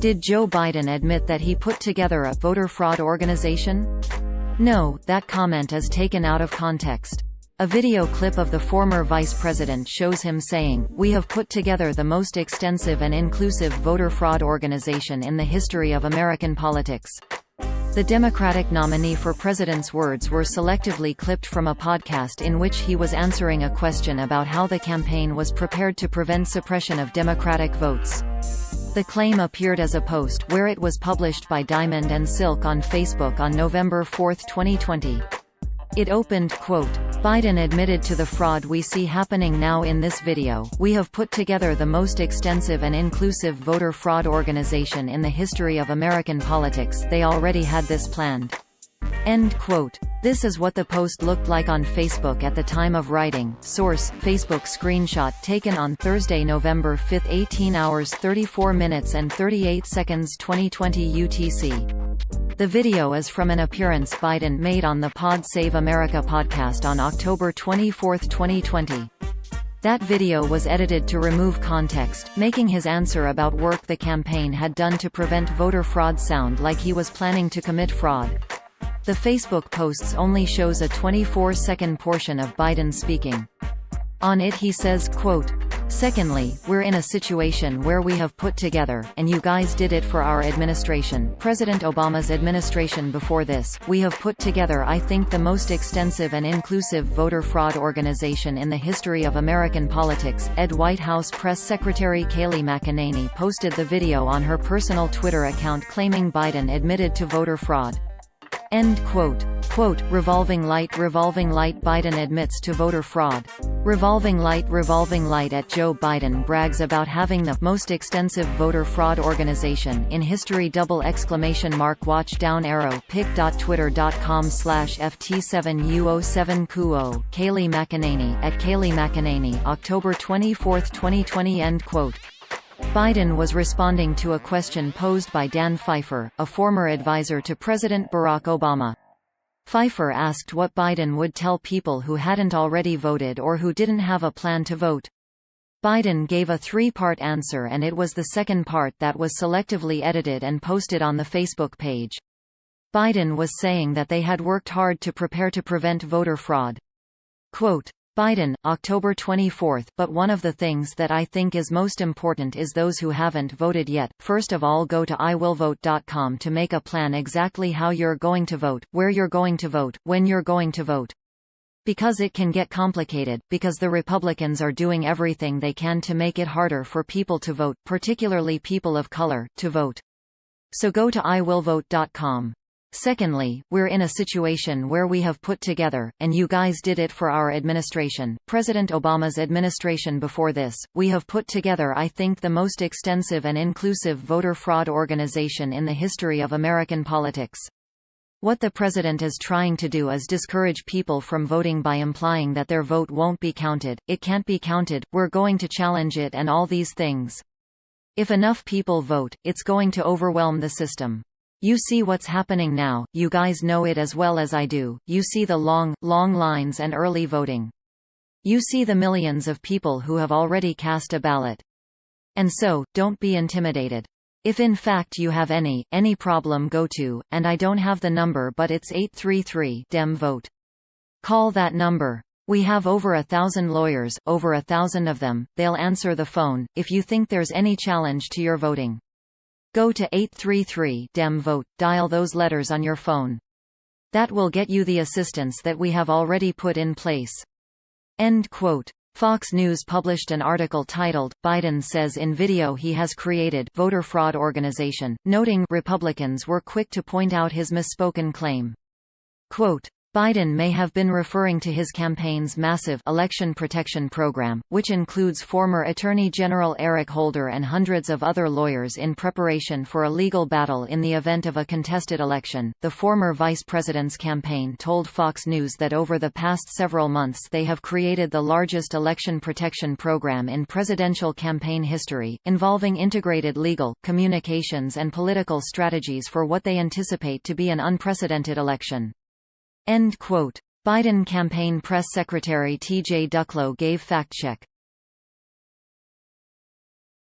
Did Joe Biden admit that he put together a voter fraud organization? No, that comment is taken out of context. A video clip of the former vice president shows him saying, "We have put together the most extensive and inclusive voter fraud organization in the history of American politics." The Democratic nominee for president's words were selectively clipped from a podcast in which he was answering a question about how the campaign was prepared to prevent suppression of Democratic votes. The claim appeared as a post, where it was published by Diamond and Silk on Facebook on November 4, 2020. It opened, quote, "Biden admitted to the fraud we see happening now in this video. We have put together the most extensive and inclusive voter fraud organization in the history of American politics. They already had this planned." End quote. This is what the post looked like on Facebook at the time of writing. Source: Facebook screenshot taken on Thursday, November 5, 18 hours 34 minutes and 38 seconds 2020 UTC. The video is from an appearance Biden made on the Pod Save America podcast on October 24, 2020. That video was edited to remove context, making his answer about work the campaign had done to prevent voter fraud sound like he was planning to commit fraud. The Facebook posts only shows a 24-second portion of Biden speaking. On it he says, quote, "Secondly, we're in a situation where we have put together, and you guys did it for our administration, President Obama's administration before this, we have put together I think the most extensive and inclusive voter fraud organization in the history of American politics." White House Press Secretary Kayleigh McEnany posted the video on her personal Twitter account claiming Biden admitted to voter fraud. End quote. Quote, revolving light Biden admits to voter fraud. Revolving light at Joe Biden brags about having the most extensive voter fraud organization in history. Watch down arrow pic.twitter.com/ft7u07kuo. Kayleigh McEnany at Kayleigh McEnany, October 24, 2020. End quote. Biden was responding to a question posed by Dan Pfeiffer, a former advisor to President Barack Obama. Pfeiffer asked what Biden would tell people who hadn't already voted or who didn't have a plan to vote. Biden gave a three-part answer, and it was the second part that was selectively edited and posted on the Facebook page. Biden was saying that they had worked hard to prepare to prevent voter fraud. Quote, Biden, October 24, "But one of the things that I think is most important is those who haven't voted yet. First of all, go to iwillvote.com to make a plan exactly how you're going to vote, where you're going to vote, when you're going to vote. Because it can get complicated, because the Republicans are doing everything they can to make it harder for people to vote, particularly people of color, to vote. So go to iwillvote.com. Secondly, we're in a situation where we have put together, and you guys did it for our administration, President Obama's administration before this, we have put together I think the most extensive and inclusive voter fraud organization in the history of American politics. What the president is trying to do is discourage people from voting by implying that their vote won't be counted, it can't be counted, we're going to challenge it and all these things. If enough people vote, it's going to overwhelm the system. You see what's happening now, you guys know it as well as I do, you see the long lines and early voting. You see the millions of people who have already cast a ballot. And so, don't be intimidated. If in fact you have any problem, go to, and I don't have the number but it's 833 Dem Vote. Call that number. We have over 1,000 lawyers, over 1,000 of them, they'll answer the phone, if you think there's any challenge to your voting. Go to 833 Dem Vote, dial those letters on your phone. That will get you the assistance that we have already put in place." End quote. Fox News published an article titled, "Biden Says in Video He Has Created Voter Fraud Organization," noting Republicans were quick to point out his misspoken claim. Quote, Biden may have been referring to his campaign's massive election protection program, which includes former Attorney General Eric Holder and hundreds of other lawyers in preparation for a legal battle in the event of a contested election. The former vice president's campaign told Fox News that over the past several months they have created the largest election protection program in presidential campaign history, involving integrated legal, communications and political strategies for what they anticipate to be an unprecedented election. End quote. Biden campaign press secretary T.J. Ducklo gave fact-check.